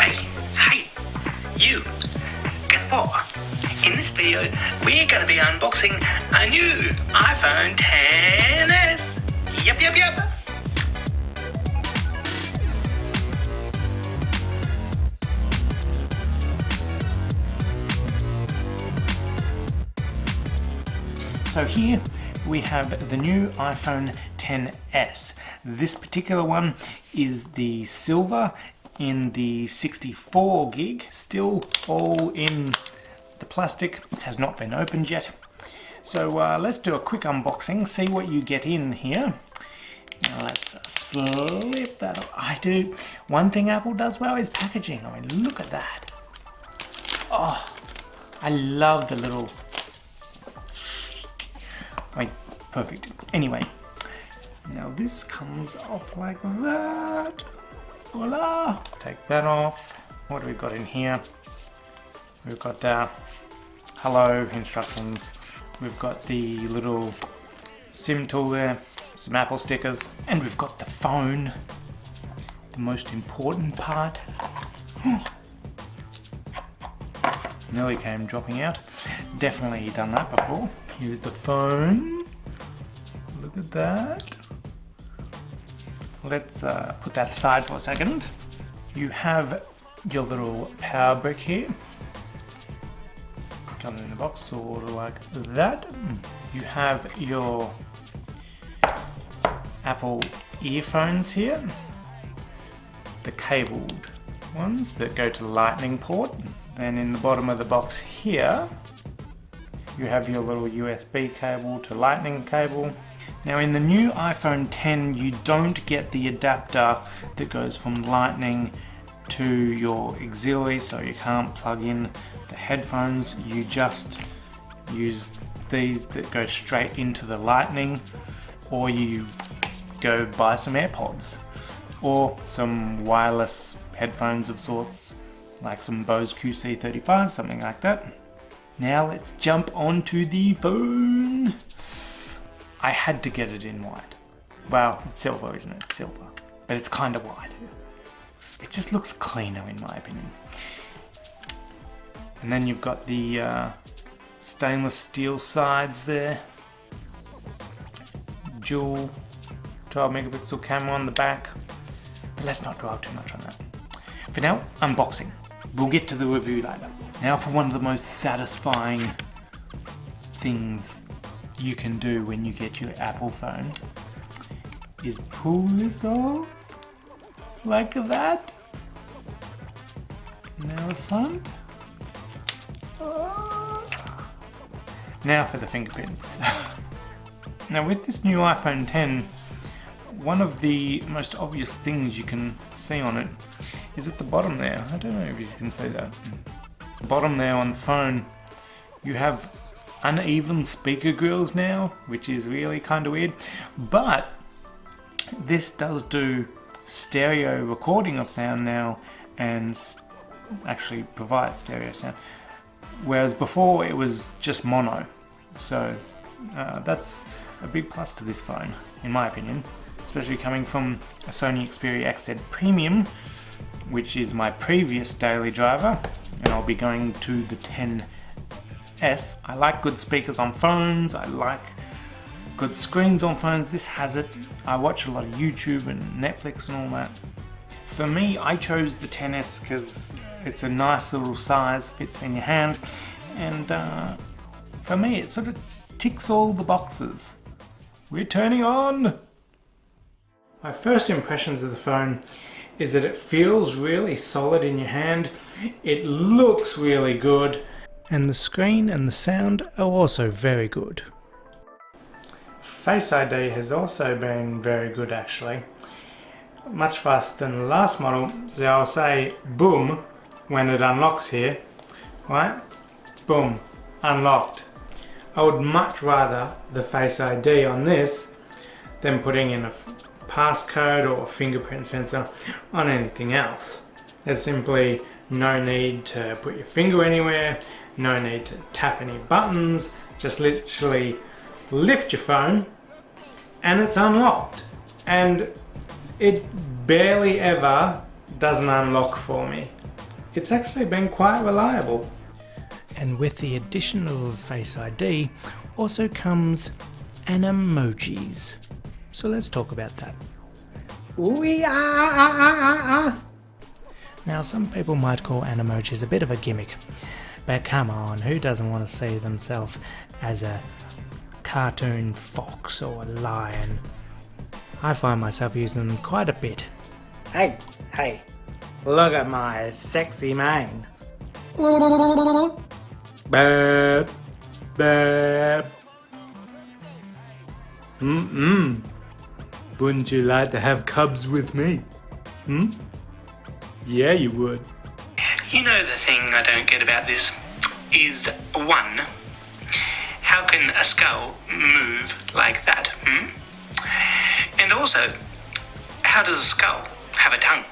Hey, you. Guess what? In this video, we're going to be unboxing a new iPhone XS. Yep. So here we have the new iPhone XS. This particular one is the silver in the 64 gig, still all in the plastic, has not been opened yet. So let's do a quick unboxing, see what you get in here. Now let's slip that off. One thing Apple does well is packaging. I mean, look at that. Oh, I love the little... Wait, perfect. Anyway, now this comes off like that. Voila! Take that off. What do we got in here? We've got hello instructions. We've got the little SIM tool there, some Apple stickers, and we've got the phone. The most important part. Nearly came dropping out. Definitely done that before. Here's the phone. Look at that. Let's put that aside for a second. You have your little power brick here. Comes in the box sort of like that. You have your Apple earphones here. The cabled ones that go to the lightning port. Then in the bottom of the box here, you have your little USB cable to lightning cable. Now in the new iPhone X, you don't get the adapter that goes from lightning to your auxiliary, so you can't plug in the headphones. You just use these that go straight into the lightning, or you go buy some AirPods or some wireless headphones of sorts, like some Bose QC35, something like that. Now let's jump onto the phone. I had to get it in white. Well, it's silver, isn't it? It's silver. But it's kind of white. It just looks cleaner in my opinion. And then you've got the stainless steel sides there. Dual 12 megapixel camera on the back. But let's not dwell too much on that. For now, unboxing. We'll get to the review later. Now for one of the most satisfying things you can do when you get your Apple phone is pull this off like that. Now the front. Now for the fingerprints. Now with this new iPhone X, one of the most obvious things you can see on it is at the bottom there. I don't know if you can see that. The bottom there on the phone, you have uneven speaker grills now, which is really kind of weird, but this does do stereo recording of sound now and actually provides stereo sound, whereas before it was just mono. So that's a big plus to this phone in my opinion, especially coming from a Sony Xperia XZ Premium, which is my previous daily driver, and I'll be going to the XS. I like good speakers on phones, I like good screens on phones. This has it. I watch a lot of YouTube and Netflix and all that. For me, I chose the XS because it's a nice little size, fits in your hand, and for me it sort of ticks all the boxes. We're turning on! My first impressions of the phone is that it feels really solid in your hand, it looks really good, and the screen and the sound are also very good. Face ID has also been very good actually, much faster than the last model. So I'll say boom when it unlocks here, right? Boom, unlocked. I would much rather the Face ID on this than putting in a passcode or a fingerprint sensor on anything else. There's simply no need to put your finger anywhere, no need to tap any buttons, just literally lift your phone and it's unlocked. And it barely ever doesn't unlock for me. it's actually been quite reliable. And with the addition of Face ID also comes animojis. So let's talk about that. Now some people might call animojis a bit of a gimmick, but come on, who doesn't want to see themselves as a cartoon fox or a lion? I find myself using them quite a bit. Hey, look at my sexy mane. Bad. Wouldn't you like to have cubs with me? Yeah, you would. You know, the thing I don't get about this is, 1, how can a skull move like that? And also, how does a skull have a tongue?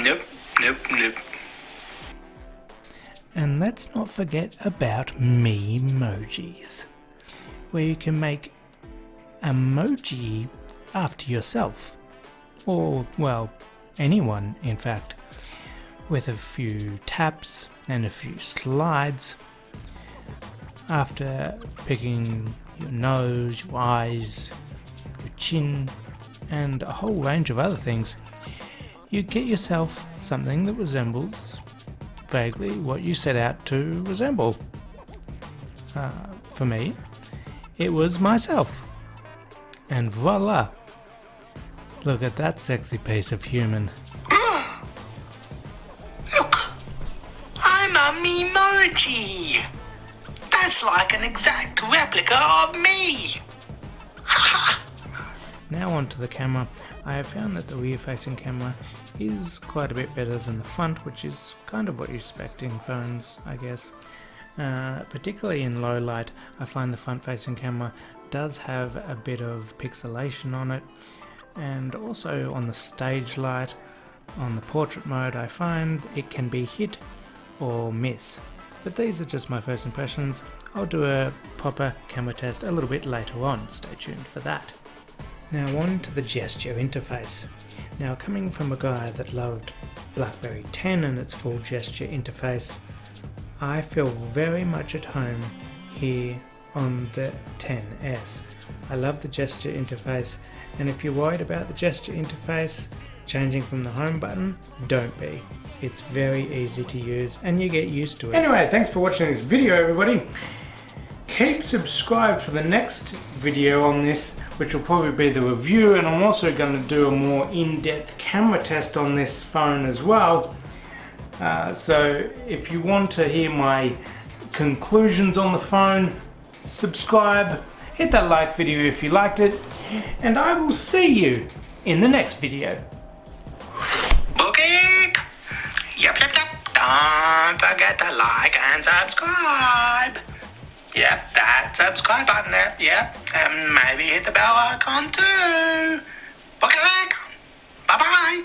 Nope. And let's not forget about me-emojis, where you can make emoji after yourself, or, well, anyone in fact, with a few taps and a few slides. After picking your nose, your eyes, your chin, and a whole range of other things, you get yourself something that resembles vaguely what you set out to resemble. For me, it was myself. And voila! Look at that sexy piece of human. Look! I'm a memoji! That's like an exact replica of me! Now onto the camera. I have found that the rear facing camera is quite a bit better than the front, which is kind of what you expect in phones, I guess. Particularly in low light, I find the front facing camera does have a bit of pixelation on it, and also on the stage light, on the portrait mode, I find it can be hit or miss. But these are just my first impressions. I'll do a proper camera test a little bit later on, stay tuned for that. Now on to the gesture interface. Now coming from a guy that loved BlackBerry 10 and its full gesture interface, I feel very much at home here on the 10S. I love the gesture interface, and if you're worried about the gesture interface changing from the home button, don't be. It's very easy to use and you get used to it. Anyway, thanks for watching this video, everybody. Keep subscribed for the next video on this, which will probably be the review, and I'm also going to do a more in-depth camera test on this phone as well. So if you want to hear my conclusions on the phone, subscribe, hit that like video if you liked it, and I will see you in the next video. Okay. Yep. Don't forget to like and subscribe. Yep, that subscribe button there. Yep, and maybe hit the bell icon too. Okay. Bye-bye.